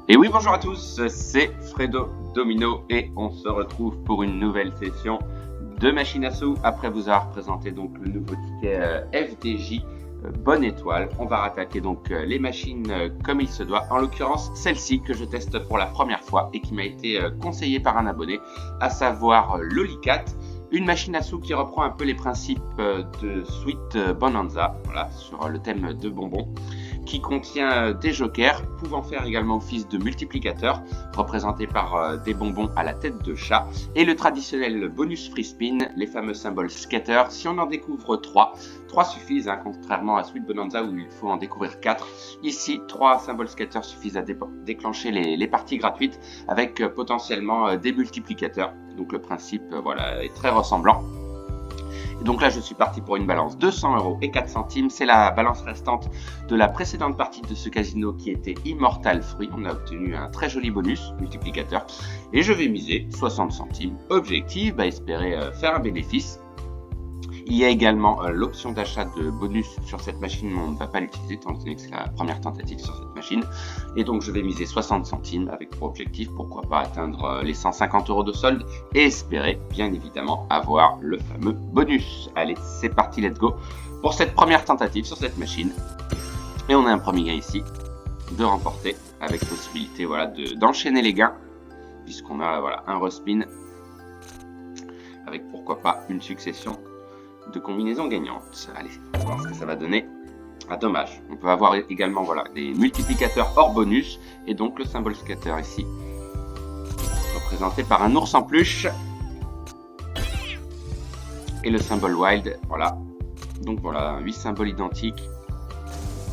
Et oui, bonjour à tous, c'est Fredo Domino et on se retrouve pour une nouvelle session de machine à sous. Après vous avoir présenté donc le nouveau ticket FDJ Bonne Étoile, on va rattaquer donc les machines comme il se doit. En l'occurrence, celle-ci que je teste pour la première fois et qui m'a été conseillée par un abonné, à savoir Lolicat. Une machine à sous qui reprend un peu les principes de Sweet Bonanza, voilà, sur le thème de bonbons, qui contient des jokers, pouvant faire également office de multiplicateur, représenté par des bonbons à la tête de chat, et le traditionnel bonus free spin, les fameux symboles scatter. Si on en découvre 3 suffisent, hein, contrairement à Sweet Bonanza où il faut en découvrir 4. Ici, 3 symboles scatter suffisent à déclencher les parties gratuites, avec potentiellement des multiplicateurs. Donc le principe voilà, est très ressemblant. Et donc là, je suis parti pour une balance de 100 € et 4 centimes. C'est la balance restante de la précédente partie de ce casino qui était Immortal Fruit. On a obtenu un très joli bonus multiplicateur. Et je vais miser 60 centimes. Objectif, espérer faire un bénéfice. Il y a également l'option d'achat de bonus sur cette machine, mais on ne va pas l'utiliser étant donné que c'est la première tentative sur cette machine. Et donc je vais miser 60 centimes avec pour objectif, pourquoi pas atteindre les 150 € de solde et espérer bien évidemment avoir le fameux bonus. Allez, c'est parti, let's go pour cette première tentative sur cette machine. Et on a un premier gain ici de remporter avec possibilité voilà, d'enchaîner les gains puisqu'on a voilà, un respin avec pourquoi pas une succession de combinaisons gagnantes. Allez, on va voir ce que ça va donner. Ah, dommage. On peut avoir également voilà, des multiplicateurs hors bonus et donc le symbole scatter ici, représenté par un ours en peluche. Et le symbole wild, voilà. Donc voilà, 8 symboles identiques,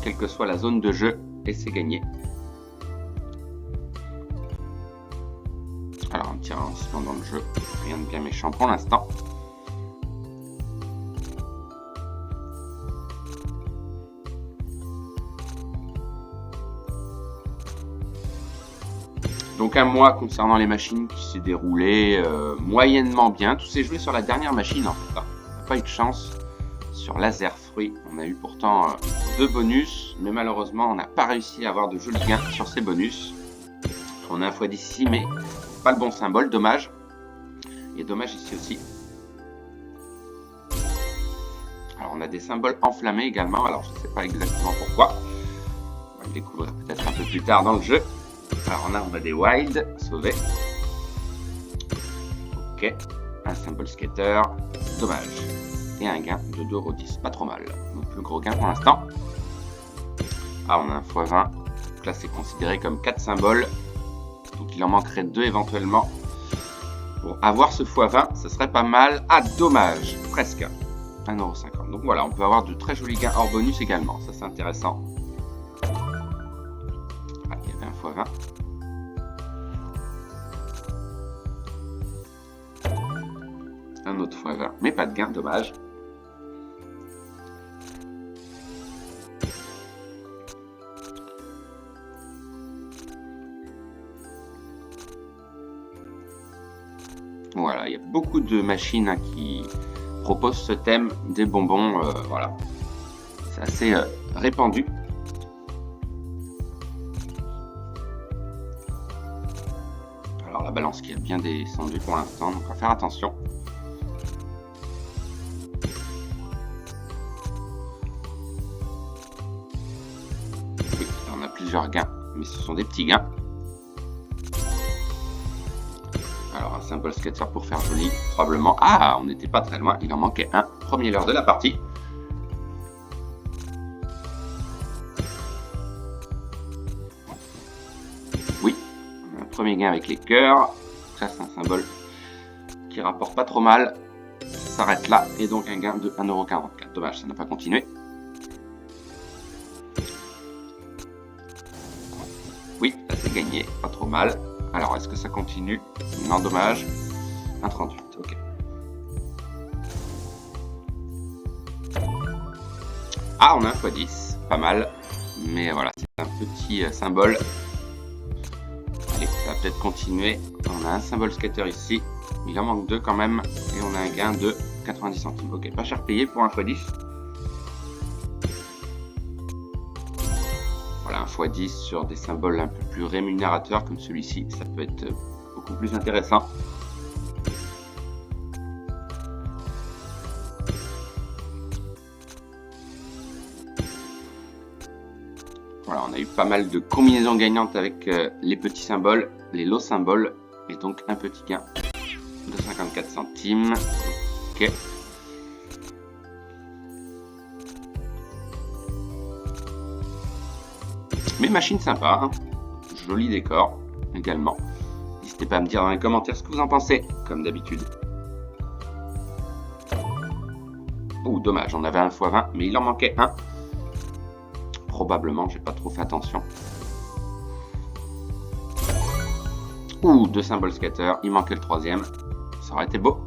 quelle que soit la zone de jeu, et c'est gagné. Alors un petit ralentissement dans le jeu, rien de bien méchant pour l'instant. Donc un mois concernant les machines qui s'est déroulé moyennement bien. Tout s'est joué sur la dernière machine en fait. On n'a pas eu de chance sur Laser Fruit. On a eu pourtant 2 bonus, mais malheureusement on n'a pas réussi à avoir de jolis gains sur ces bonus. On a un x10 ici, mais pas le bon symbole, dommage. Et dommage ici aussi. Alors on a des symboles enflammés également, alors je ne sais pas exactement pourquoi. On va le découvrir peut-être un peu plus tard dans le jeu. Alors on a des wild sauvés. Ok, un symbole skater, dommage. Et un gain de 2,10 €, pas trop mal. Donc le gros gain pour l'instant. Ah, on a un x20. Donc là c'est considéré comme 4 symboles. Donc il en manquerait 2 éventuellement. Pour avoir ce x20, ce serait pas mal. Ah, dommage, presque. 1,50 €. Donc voilà, on peut avoir de très jolis gains hors bonus également. Ça c'est intéressant. Ah, il y avait un x20. Un autre x20, mais pas de gain, dommage. Voilà, il y a beaucoup de machines hein, qui proposent ce thème des bonbons. Voilà, c'est assez répandu. Alors la balance qui a bien descendu pour l'instant, donc on va faire attention. Oui, on a plusieurs gains, mais ce sont des petits gains. Alors un symbole scatter pour faire joli, probablement. Ah, on n'était pas très loin, il en manquait un. Premier leurre de la partie. Oui, on a un premier gain avec les cœurs. Ça c'est un symbole qui rapporte pas trop mal. Ça s'arrête là et donc un gain de 1,44 €. Dommage, ça n'a pas continué. Oui, là c'est gagné, pas trop mal. Alors, est-ce que ça continue? Non, dommage. 1,38, ok. Ah, on a un x10, pas mal. Mais voilà, c'est un petit symbole. Allez, ça va peut-être continuer. On a un symbole scatter ici. Il en manque 2 quand même. Et on a un gain de 90 centimes. Ok, pas cher payé pour un x10. Voilà, un x10 sur des symboles un peu plus rémunérateurs comme celui-ci, ça peut être beaucoup plus intéressant. Voilà, on a eu pas mal de combinaisons gagnantes avec les petits symboles, les lots symboles, et donc un petit gain de 54 centimes. Ok. Mais machine sympa, hein. Joli décor également. N'hésitez pas à me dire dans les commentaires ce que vous en pensez, comme d'habitude. Oh, dommage, on avait un x20, mais il en manquait un. Probablement, j'ai pas trop fait attention. Ouh, 2 symboles scatter, il manquait le troisième. Ça aurait été beau.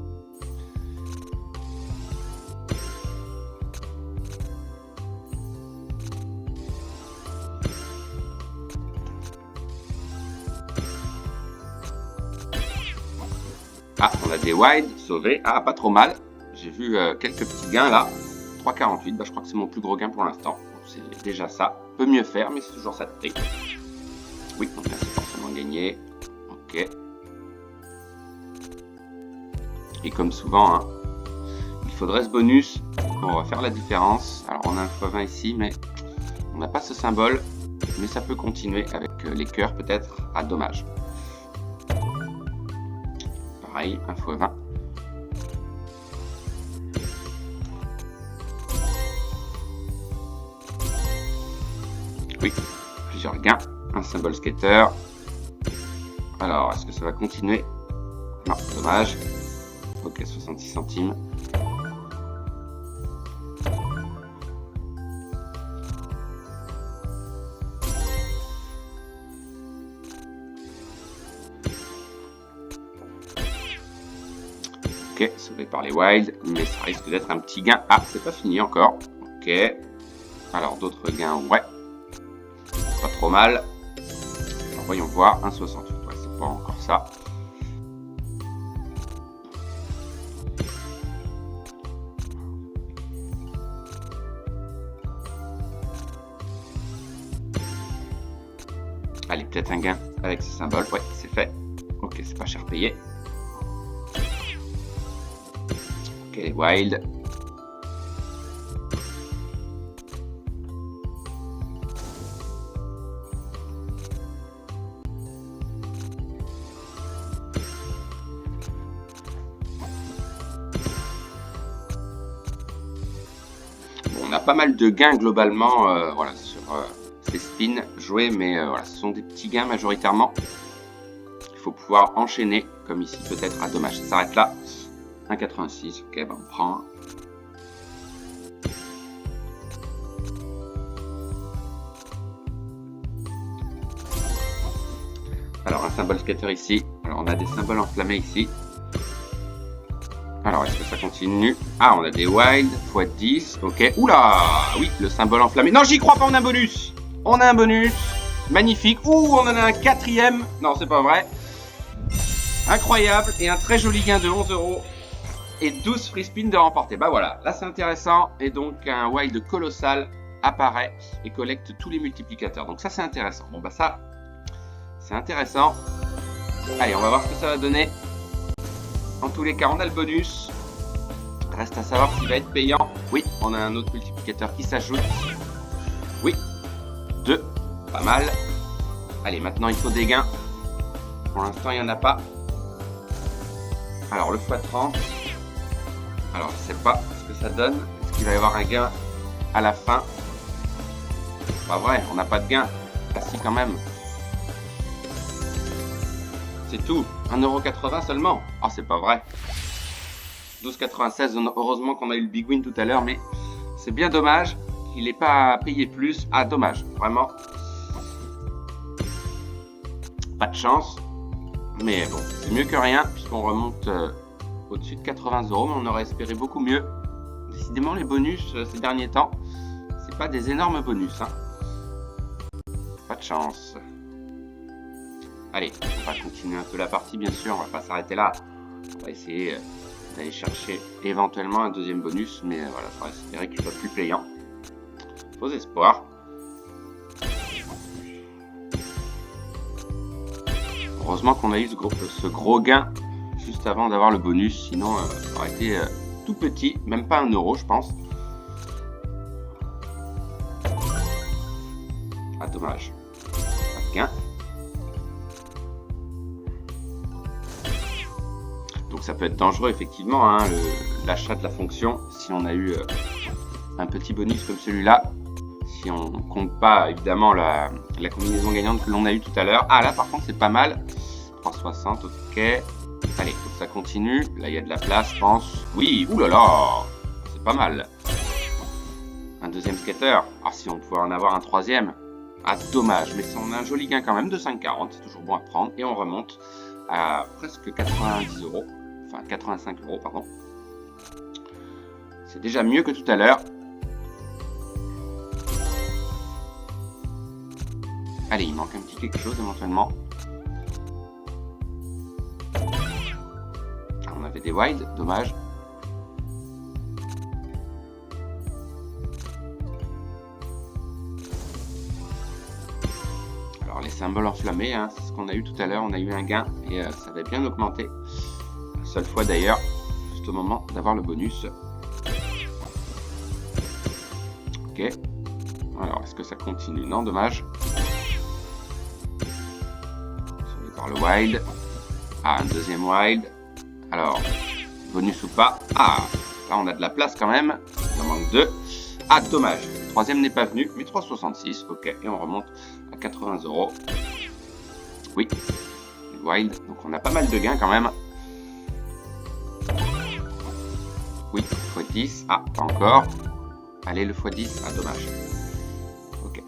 Ah, on a des wild sauvés. Ah, pas trop mal. J'ai vu quelques petits gains là. 3,48, bah, je crois que c'est mon plus gros gain pour l'instant. C'est déjà ça. Peut mieux faire, mais c'est toujours ça de prix. Oui, donc là c'est forcément gagné. Ok. Et comme souvent, hein, il faudrait ce bonus. On va faire la différence. Alors on a un x20 ici, mais on n'a pas ce symbole. Mais ça peut continuer avec les cœurs peut-être. Ah, dommage. Pareil, un x20. Oui, plusieurs gains. Un symbole skater. Alors, est-ce que ça va continuer? Non, dommage. Ok, 66 centimes. Ok, sauvé par les wild, mais ça risque d'être un petit gain. Ah, c'est pas fini encore. Ok. Alors, d'autres gains, ouais. Pas trop mal. Alors, voyons voir. 1,68. Ouais, c'est pas encore ça. Allez, peut-être un gain avec ce symbole. Ouais, c'est fait. Ok, c'est pas cher payé. Ok, les wild. Bon, on a pas mal de gains globalement voilà, sur ces spins joués, mais voilà, ce sont des petits gains majoritairement. Il faut pouvoir enchaîner, comme ici peut-être. Ah, dommage, ça s'arrête là. 1,86, ok, ben on prend. Alors, un symbole scatter ici. Alors, on a des symboles enflammés ici. Alors, est-ce que ça continue? Ah, on a des wild, x10, ok. Oula! Oui, le symbole enflammé. Non, j'y crois pas, on a un bonus! On a un bonus! Magnifique! Ouh, on en a un quatrième! Non, c'est pas vrai. Incroyable! Et un très joli gain de 11 €. Et 12 free spins de remporter. Bah voilà, là c'est intéressant. Et donc, un wild colossal apparaît et collecte tous les multiplicateurs. Donc ça, c'est intéressant. Bon, bah ça, c'est intéressant. Allez, on va voir ce que ça va donner. En tous les cas, on a le bonus. Reste à savoir s'il va être payant. Oui, on a un autre multiplicateur qui s'ajoute. Oui, 2, pas mal. Allez, maintenant il faut des gains. Pour l'instant, il n'y en a pas. Alors, le x30. Alors, je ne sais pas ce que ça donne. Est-ce qu'il va y avoir un gain à la fin? Pas vrai, on n'a pas de gain. Ah si, quand même. C'est tout. 1,80 € seulement. Ah, c'est pas vrai. 12,96 €. Heureusement qu'on a eu le big win tout à l'heure, mais c'est bien dommage qu'il n'ait pas payé plus. Ah, dommage. Vraiment. Pas de chance. Mais bon, c'est mieux que rien, puisqu'on remonte au-dessus de 80 €, mais on aurait espéré beaucoup mieux. Décidément, les bonus ces derniers temps, c'est pas des énormes bonus, hein. Pas de chance. Allez, on va continuer un peu la partie, bien sûr, on va pas s'arrêter là. On va essayer d'aller chercher éventuellement un deuxième bonus, mais voilà, il faudrait espérer qu'il soit plus payant. Faux espoir. Heureusement qu'on a eu ce gros gain juste avant d'avoir le bonus, sinon ça aurait été tout petit, même pas 1 euro je pense. Ah dommage, pas de gain. Donc ça peut être dangereux effectivement, hein, l'achat de la fonction, si on a eu un petit bonus comme celui-là. Si on compte pas évidemment la combinaison gagnante que l'on a eu tout à l'heure. Ah là par contre c'est pas mal. 360, ok. Allez, faut que ça continue. Là il y a de la place, je pense. Oui, oulala, c'est pas mal. Un deuxième skater. Ah si on pouvait en avoir un troisième. Ah dommage, mais on a un joli gain quand même de 5,40. C'est toujours bon à prendre. Et on remonte à presque 90 euros. Enfin 85 euros, pardon. C'est déjà mieux que tout à l'heure. Allez, il manque un petit quelque chose éventuellement. Ah, on avait des wilds, dommage. Alors les symboles enflammés, hein, c'est ce qu'on a eu tout à l'heure. On a eu un gain et ça avait bien augmenté. La seule fois d'ailleurs, juste au moment d'avoir le bonus. Ok. Alors, est-ce que ça continue? Non, dommage. Par le wild. Ah, un deuxième wild. Alors, bonus ou pas? Ah, là on a de la place quand même. Il en manque 2. Ah, dommage. Le troisième n'est pas venu, mais 3,66. Ok, et on remonte à 80 euros. Oui, wild. Donc on a pas mal de gains quand même. Oui, x10. Ah, pas encore. Allez, le x10. Ah, dommage. Ok.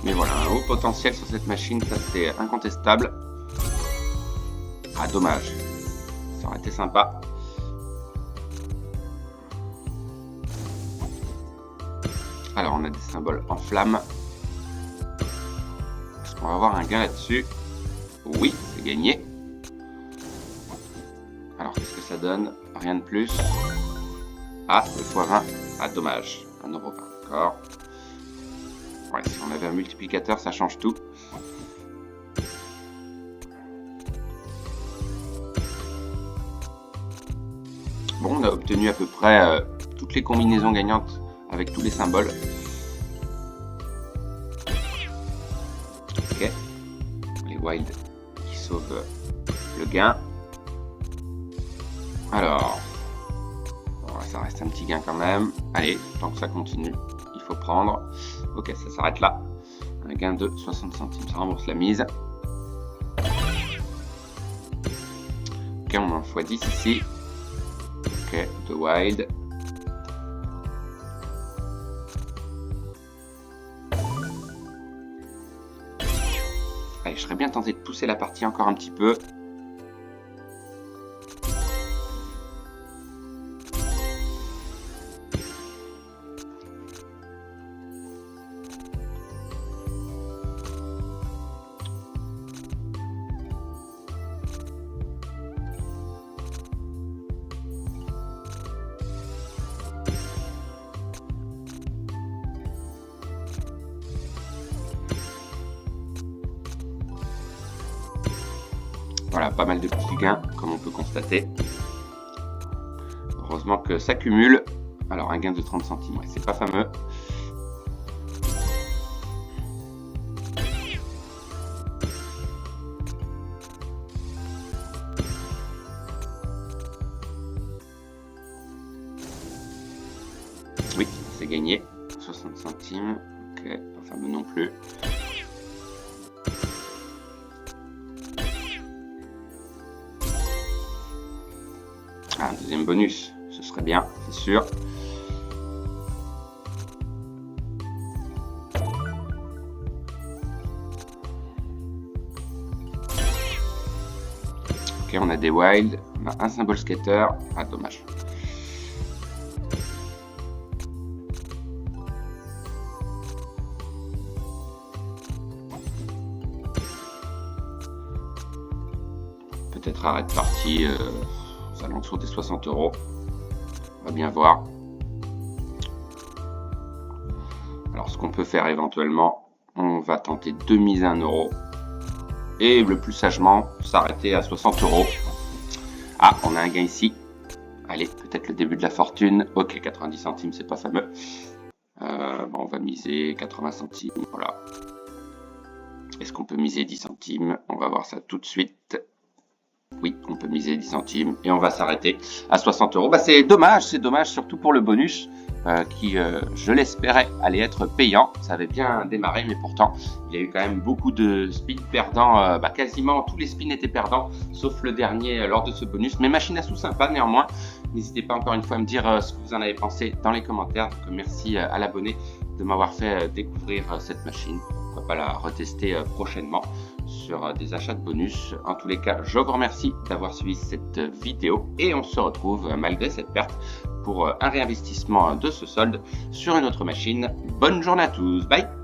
Mais voilà, un haut potentiel sur cette machine, ça c'est incontestable. Ah, dommage. Ça aurait été sympa. Alors, on a des symboles en flamme. Est-ce qu'on va avoir un gain là-dessus? Oui, c'est gagné. Alors, qu'est-ce que ça donne? Rien de plus. Ah, le x20. Ah, dommage. 1,20 €. D'accord. Ouais, si on avait un multiplicateur, ça change tout. Bon, on a obtenu à peu près toutes les combinaisons gagnantes avec tous les symboles. Ok. Les wild qui sauvent le gain. Alors, bon, ça reste un petit gain quand même. Allez, tant que ça continue, il faut prendre. Ok, ça s'arrête là. Un gain de 60 centimes, ça rembourse la mise. Ok, on a un x10 ici. Ok, de wild. Allez, je serais bien tenté de pousser la partie encore un petit peu. Voilà, pas mal de petits gains, comme on peut constater. Heureusement que ça cumule. Alors, un gain de 30 centimes, ouais, c'est pas fameux. Oui, c'est gagné. 60 centimes. Ok, pas fameux non plus. Ah, un deuxième bonus, ce serait bien, c'est sûr. Ok, on a des wild, on a un symbole skater. Ah, dommage. Peut-être arrêt de partie. aux alentours des 60 €. On va bien voir. Alors, ce qu'on peut faire éventuellement, on va tenter de miser 1 €. Et le plus sagement, s'arrêter à 60 €. Ah, on a un gain ici. Allez, peut-être le début de la fortune. Ok, 90 centimes, c'est pas fameux. Bon, on va miser 80 centimes, voilà. Est-ce qu'on peut miser 10 centimes? On va voir ça tout de suite. Oui, on peut miser 10 centimes et on va s'arrêter à 60 €. Bah, c'est dommage, surtout pour le bonus qui, je l'espérais, allait être payant. Ça avait bien démarré, mais pourtant, il y a eu quand même beaucoup de spins perdants. Quasiment tous les spins étaient perdants, sauf le dernier lors de ce bonus. Mais machine à sous sympa néanmoins. N'hésitez pas encore une fois à me dire ce que vous en avez pensé dans les commentaires. Donc, merci à l'abonné de m'avoir fait découvrir cette machine. Pourquoi pas la retester prochainement sur des achats de bonus. En tous les cas, je vous remercie d'avoir suivi cette vidéo et on se retrouve malgré cette perte pour un réinvestissement de ce solde sur une autre machine. Bonne journée à tous, bye!